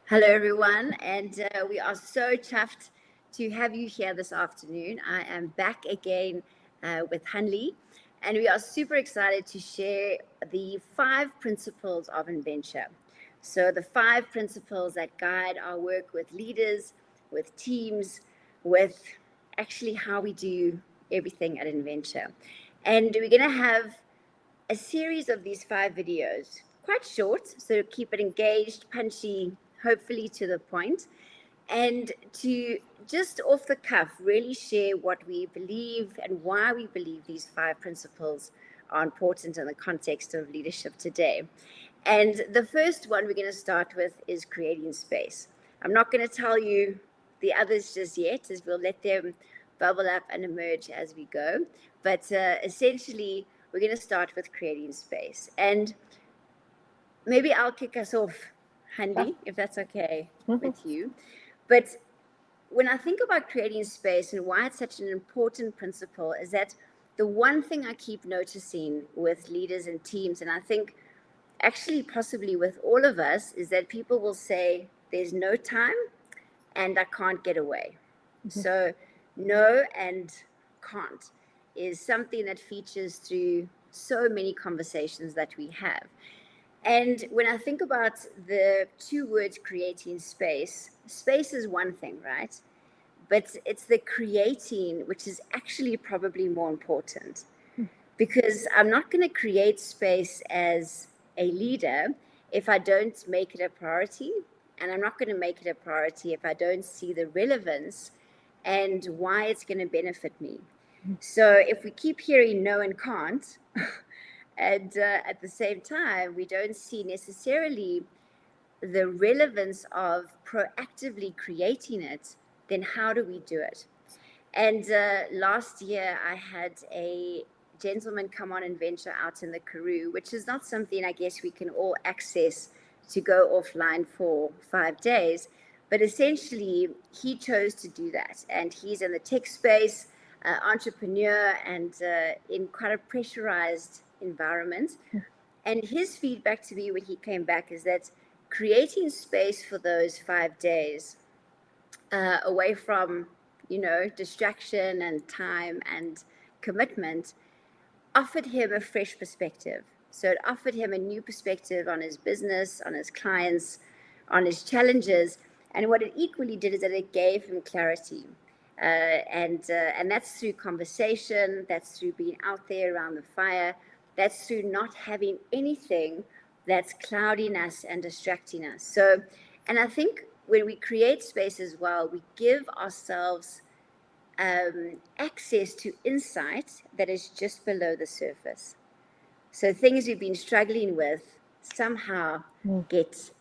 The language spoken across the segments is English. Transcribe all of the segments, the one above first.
Hello, everyone, and we are so chuffed to have you here this afternoon. I am back again with Hanli, and we are super excited to share the 5 principles of Inventure. So, the 5 principles that guide our work with leaders, with teams, with actually how we do everything at Inventure. And we're going to have a series of these 5 videos, quite short, so keep it engaged, punchy, hopefully to the point, and to just off the cuff really share what we believe and why we believe these 5 principles are important in the context of leadership today. And the first one we're going to start with is creating space. I'm not going to tell you the others just yet, as we'll let them bubble up and emerge as we go. But essentially, we're going to start with creating space. And maybe I'll kick us off, Handy, if that's okay with you. But when I think about creating space and why it's such an important principle is that the one thing I keep noticing with leaders and teams, and I think actually possibly with all of us, is that people will say, there's no time and I can't get away. So no and can't is something that features through so many conversations that we have. And when I think about the 2 words creating space, space is one thing, right? But it's the creating, which is actually probably more important. Because I'm not going to create space as a leader if I don't make it a priority. And I'm not going to make it a priority if I don't see the relevance and why it's going to benefit me. So if we keep hearing no and can't, and at the same time, we don't see necessarily the relevance of proactively creating it, then how do we do it? And last year, I had a gentleman come on and venture out in the Karoo, which is not something I guess we can all access to go offline for 5 days. But essentially, he chose to do that. And he's in the tech space, entrepreneur, and in quite a pressurized environment. And his feedback to me when he came back is that creating space for those 5 days away from, distraction and time and commitment offered him a fresh perspective. So it offered him a new perspective on his business, on his clients, on his challenges. And what it equally did is that it gave him clarity. And that's through conversation, that's through being out there around the fire, that's through not having anything that's clouding us and distracting us. So, and I think when we create space as well, we give ourselves access to insight that is just below the surface. So things we've been struggling with somehow get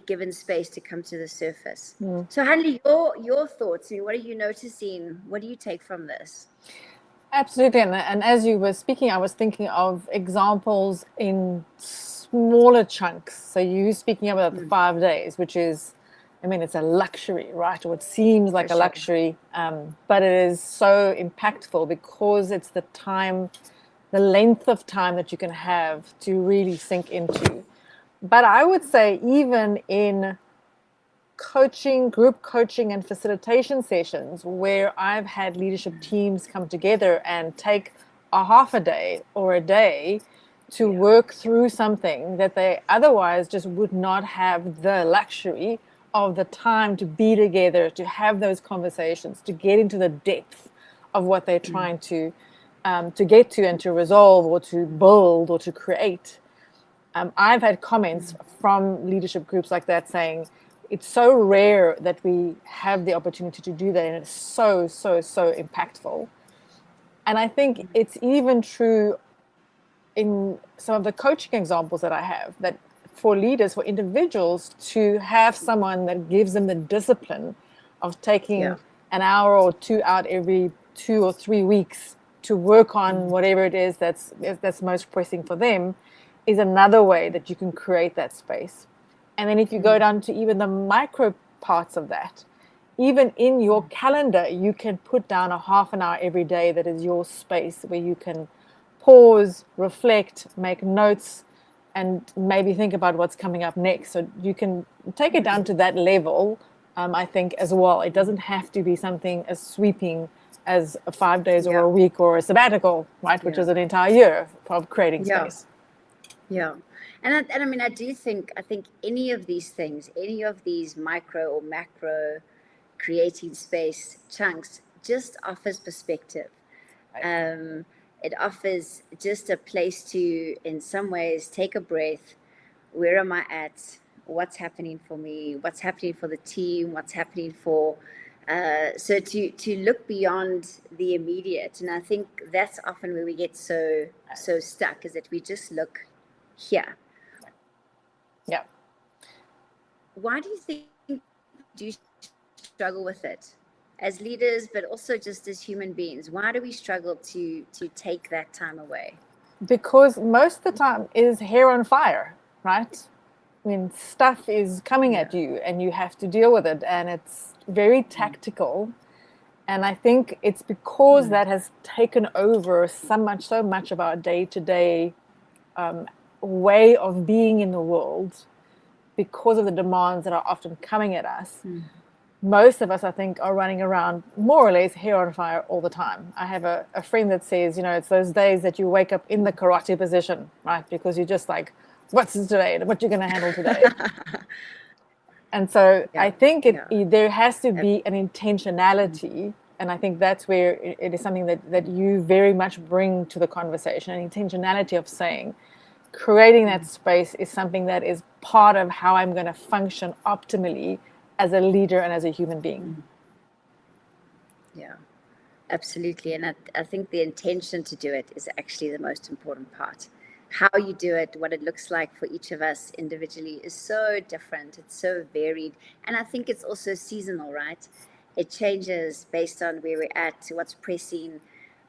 given space to come to the surface. So Hanley, your thoughts, what are you noticing? What do you take from this? Absolutely. And as you were speaking, I was thinking of examples in smaller chunks. So you speaking about the 5 days, which is, it's a luxury, right? Or it seems like a luxury, but it is so impactful because it's the time, the length of time that you can have to really sink into. But I would say even in coaching, group coaching and facilitation sessions where I've had leadership teams come together and take a half a day or a day to work through something that they otherwise just would not have the luxury of the time to be together, to have those conversations, to get into the depth of what they're trying to get to and to resolve or to build or to create. I've had comments from leadership groups like that saying, it's so rare that we have the opportunity to do that, and it's so, so, so impactful. And I think it's even true in some of the coaching examples that I have, that for leaders, for individuals, to have someone that gives them the discipline of taking an hour or 2 out every 2 or 3 weeks to work on whatever it is that's most pressing for them is another way that you can create that space. And then if you go down to even the micro parts of that, even in your calendar, you can put down a half an hour every day that is your space where you can pause, reflect, make notes, and maybe think about what's coming up next. So you can take it down to that level, I think, as well. It doesn't have to be something as sweeping as 5 days or a week or a sabbatical, right? Which is an entire year of creating space. Yeah. And I mean, I think any of these things, any of these micro or macro creating space chunks just offers perspective. Right. It offers just a place to, in some ways, take a breath. Where am I at? What's happening for me? What's happening for the team? What's happening for so to look beyond the immediate. And I think that's often where we get so stuck, is that we just look here. Yeah. Why do you think do you struggle with it as leaders, but also just as human beings? Why do we struggle to take that time away? Because most of the time is hair on fire, right? I mean, stuff is coming at you and you have to deal with it, and it's very tactical. And I think it's because that has taken over so much of our day-to-day way of being in the world, because of the demands that are often coming at us. Most of us, I think, are running around more or less hair on fire all the time. I have a friend that says, it's those days that you wake up in the karate position, right? Because you're just like, what's today? What you're going to handle today? And so I think there has to be an intentionality. And I think that's where it is something that you very much bring to the conversation, an intentionality of saying, creating that space is something that is part of how I'm going to function optimally as a leader and as a human being. Yeah, absolutely. And I think the intention to do it is actually the most important part. How you do it, what it looks like for each of us individually is so different. It's so varied. And I think it's also seasonal, right? It changes based on where we're at, what's pressing,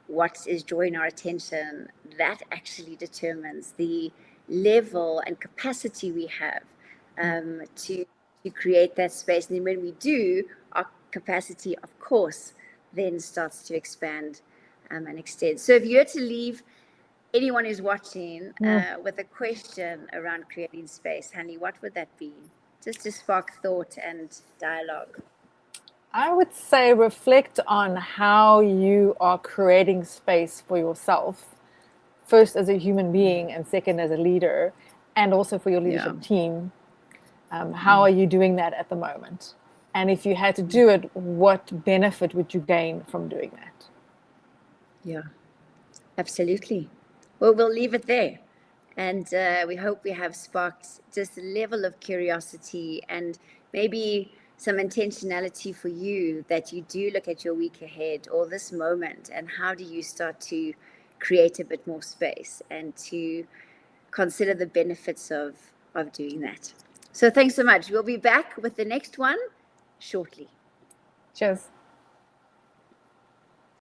what is drawing our attention. That actually determines the level and capacity we have to create that space. And then when we do, our capacity, of course, then starts to expand and extend. So if you were to leave anyone who's watching with a question around creating space, honey, what would that be? Just to spark thought and dialogue. I would say reflect on how you are creating space for yourself, first as a human being and second as a leader, and also for your leadership team. How are you doing that at the moment? And if you had to do it, what benefit would you gain from doing that? Yeah, absolutely. Well, we'll leave it there. And we hope we have sparked just a level of curiosity and maybe some intentionality for you, that you do look at your week ahead or this moment, and how do you start to create a bit more space and to consider the benefits of doing that. So thanks so much. We'll be back with the next one shortly. Cheers.